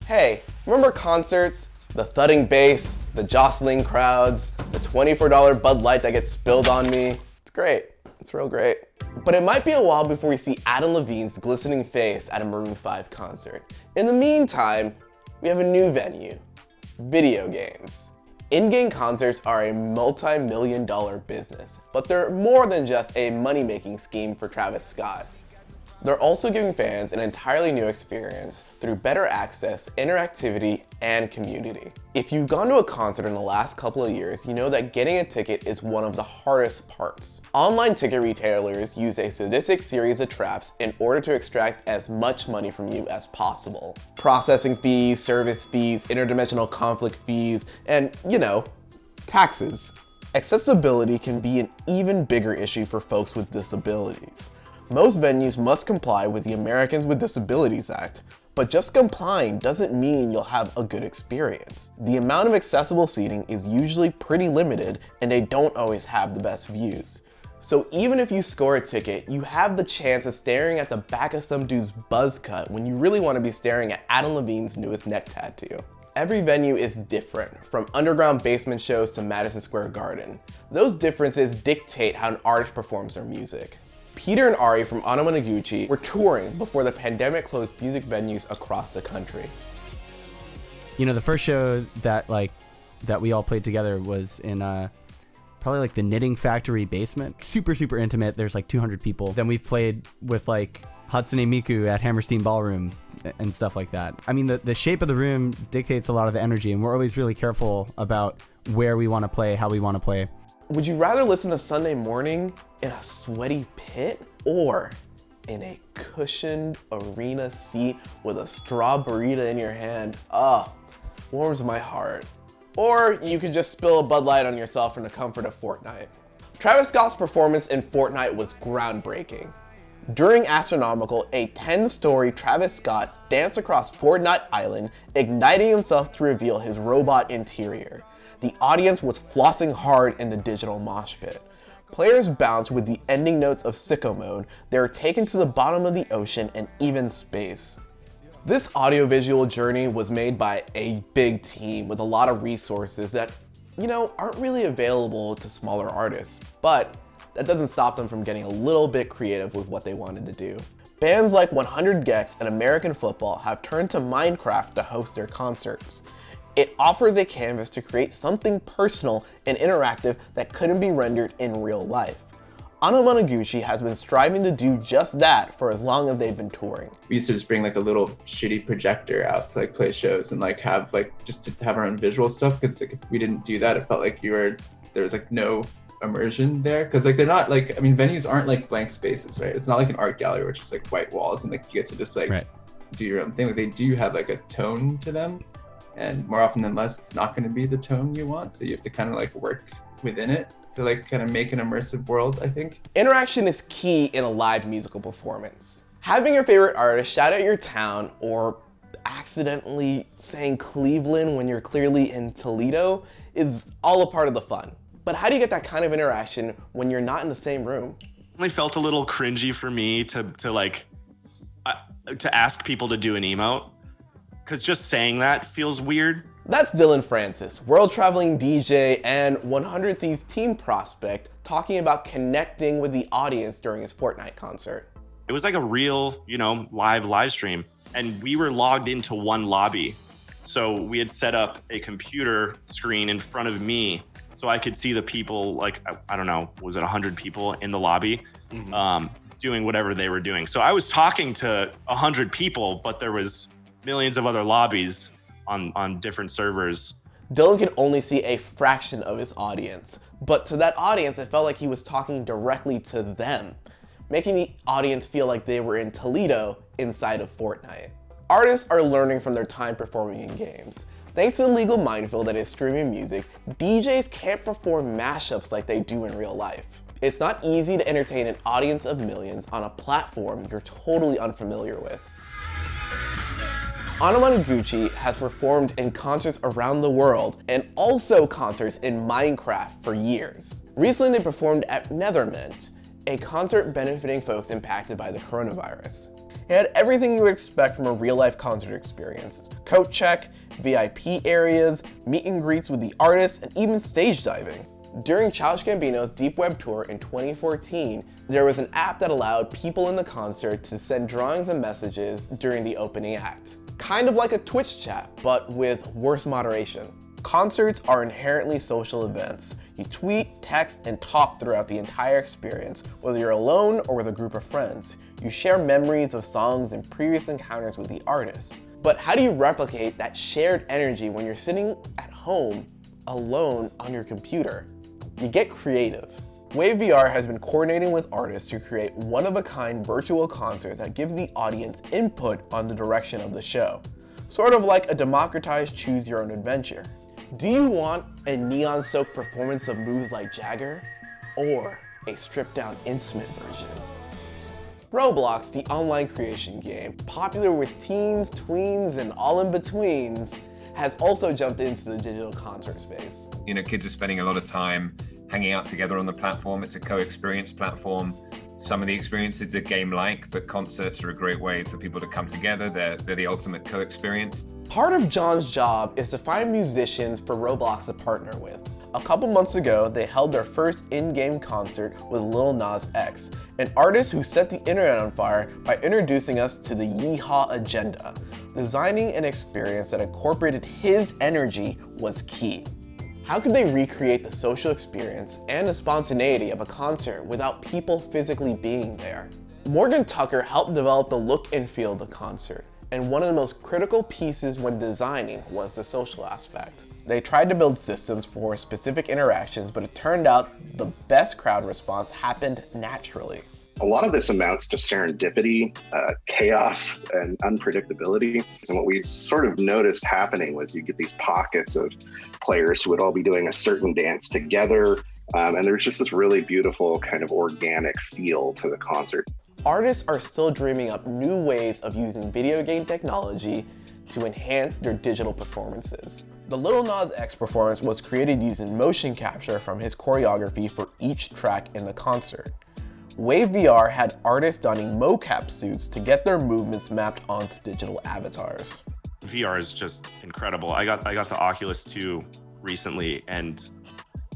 Hey, remember concerts? The thudding bass, the jostling crowds, the $24 Bud Light that gets spilled on me. It's great. It's real great. But it might be a while before we see Adam Levine's glistening face at a Maroon 5 concert. In the meantime, we have a new venue, video games. In-game concerts are a multi-million-dollar business, but they're more than just a money-making scheme for Travis Scott. They're also giving fans an entirely new experience through better access, interactivity, and community. If you've gone to a concert in the last couple of years, you know that getting a ticket is one of the hardest parts. Online ticket retailers use a sadistic series of traps in order to extract as much money from you as possible. Processing fees, service fees, interdimensional conflict fees, and, taxes. Accessibility can be an even bigger issue for folks with disabilities. Most venues must comply with the Americans with Disabilities Act, but just complying doesn't mean you'll have a good experience. The amount of accessible seating is usually pretty limited, and they don't always have the best views. So even if you score a ticket, you have the chance of staring at the back of some dude's buzz cut when you really want to be staring at Adam Levine's newest neck tattoo. Every venue is different, from underground basement shows to Madison Square Garden. Those differences dictate how an artist performs their music. Peter and Ari from Anamanaguchi were touring before the pandemic closed music venues across the country. The first show that we all played together was in probably the Knitting Factory basement. Super, super intimate. There's 200 people. Then we've played with Hatsune Miku at Hammerstein Ballroom and stuff like that. I mean, the shape of the room dictates a lot of the energy, and we're always really careful about where we want to play, how we want to play. Would you rather listen to Sunday Morning in a sweaty pit or in a cushioned arena seat with a straw burrito in your hand? Warms my heart. Or you could just spill a Bud Light on yourself in the comfort of Fortnite. Travis Scott's performance in Fortnite was groundbreaking. During Astronomical, a 10-story Travis Scott danced across Fortnite Island, igniting himself to reveal his robot interior. The audience was flossing hard in the digital mosh pit. Players bounced with the ending notes of Sicko Mode. They were taken to the bottom of the ocean and even space. This audiovisual journey was made by a big team with a lot of resources that, aren't really available to smaller artists. But that doesn't stop them from getting a little bit creative with what they wanted to do. Bands like 100 gecs and American Football have turned to Minecraft to host their concerts. It offers a canvas to create something personal and interactive that couldn't be rendered in real life. Anamanaguchi has been striving to do just that for as long as they've been touring. We used to just bring a little shitty projector out to play shows and have just to have our own visual stuff, because if we didn't do that, it felt like there was no immersion there, because they're not venues aren't blank spaces, right? It's not like an art gallery where it's just white walls and you get to just right. do your own thing. They do have a tone to them. And more often than less, it's not going to be the tone you want. So you have to kind of work within it to kind of make an immersive world, I think. Interaction is key in a live musical performance. Having your favorite artist shout out your town or accidentally saying Cleveland when you're clearly in Toledo is all a part of the fun. But how do you get that kind of interaction when you're not in the same room? It felt a little cringy for me to ask people to do an emote. Because just saying that feels weird. That's Dylan Francis, world-traveling DJ and 100 Thieves team prospect, talking about connecting with the audience during his Fortnite concert. It was a real, live stream. And we were logged into one lobby. So we had set up a computer screen in front of me so I could see the people, I don't know, was it 100 people in the lobby? Doing whatever they were doing. So I was talking to 100 people, but there was millions of other lobbies on different servers. Dylan could only see a fraction of his audience, but to that audience, it felt like he was talking directly to them, making the audience feel like they were in Toledo inside of Fortnite. Artists are learning from their time performing in games. Thanks to the legal minefield that is streaming music, DJs can't perform mashups like they do in real life. It's not easy to entertain an audience of millions on a platform you're totally unfamiliar with. Anamanaguchi has performed in concerts around the world and also concerts in Minecraft for years. Recently, they performed at Nethermint, a concert benefiting folks impacted by the coronavirus. It had everything you would expect from a real-life concert experience. Coat check, VIP areas, meet and greets with the artists, and even stage diving. During Childish Gambino's Deep Web Tour in 2014, there was an app that allowed people in the concert to send drawings and messages during the opening act. Kind of like a Twitch chat, but with worse moderation. Concerts are inherently social events. You tweet, text, and talk throughout the entire experience, whether you're alone or with a group of friends. You share memories of songs and previous encounters with the artist. But how do you replicate that shared energy when you're sitting at home alone on your computer? You get creative. Wave VR has been coordinating with artists to create one-of-a-kind virtual concerts that gives the audience input on the direction of the show. Sort of like a democratized choose-your-own-adventure. Do you want a neon-soaked performance of moves like Jagger? Or a stripped-down intimate version? Roblox, the online creation game, popular with teens, tweens, and all in betweens, has also jumped into the digital concert space. You know, kids are spending a lot of time hanging out together on the platform. It's a co-experience platform. Some of the experiences are game-like, but concerts are a great way for people to come together. They're the ultimate co-experience. Part of John's job is to find musicians for Roblox to partner with. A couple months ago, they held their first in-game concert with Lil Nas X, an artist who set the internet on fire by introducing us to the Yeehaw agenda. Designing an experience that incorporated his energy was key. How could they recreate the social experience and the spontaneity of a concert without people physically being there? Morgan Tucker helped develop the look and feel of the concert, and one of the most critical pieces when designing was the social aspect. They tried to build systems for specific interactions, but it turned out the best crowd response happened naturally. A lot of this amounts to serendipity, chaos, and unpredictability. And what we sort of noticed happening was you get these pockets of players who would all be doing a certain dance together. And there's just this really beautiful kind of organic feel to the concert. Artists are still dreaming up new ways of using video game technology to enhance their digital performances. The Lil Nas X performance was created using motion capture from his choreography for each track in the concert. Wave VR had artists donning mocap suits to get their movements mapped onto digital avatars. VR is just incredible. I got the Oculus 2 recently, and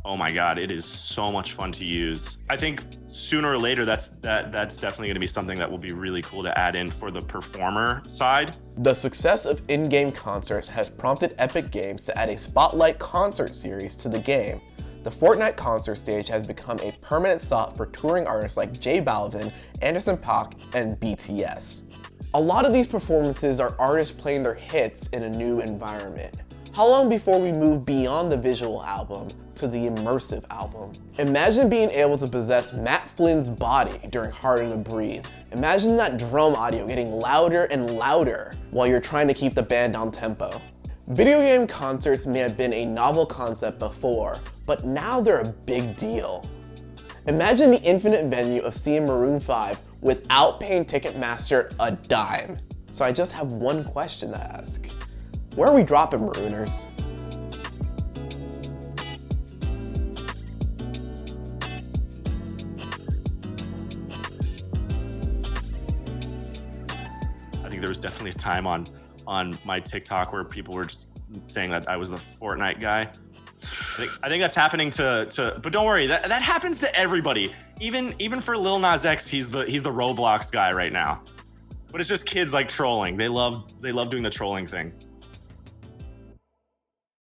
oh my God, it is so much fun to use. I think sooner or later that's definitely going to be something that will be really cool to add in for the performer side. The success of in-game concerts has prompted Epic Games to add a Spotlight concert series to the game. The Fortnite concert stage has become a permanent stop for touring artists like J Balvin, Anderson .Paak, and BTS. A lot of these performances are artists playing their hits in a new environment. How long before we move beyond the visual album to the immersive album? Imagine being able to possess Matt Flynn's body during Harder to Breathe. Imagine that drum audio getting louder and louder while you're trying to keep the band on tempo. Video game concerts may have been a novel concept before, but now they're a big deal. Imagine the infinite venue of seeing Maroon 5 without paying Ticketmaster a dime. So I just have one question to ask. Where are we dropping, Marooners? I think there was definitely a time on my TikTok where people were just saying that I was the Fortnite guy. I think that's happening to but don't worry, that happens to everybody. Even for Lil Nas X, he's the Roblox guy right now. But it's just kids like trolling. They love doing the trolling thing.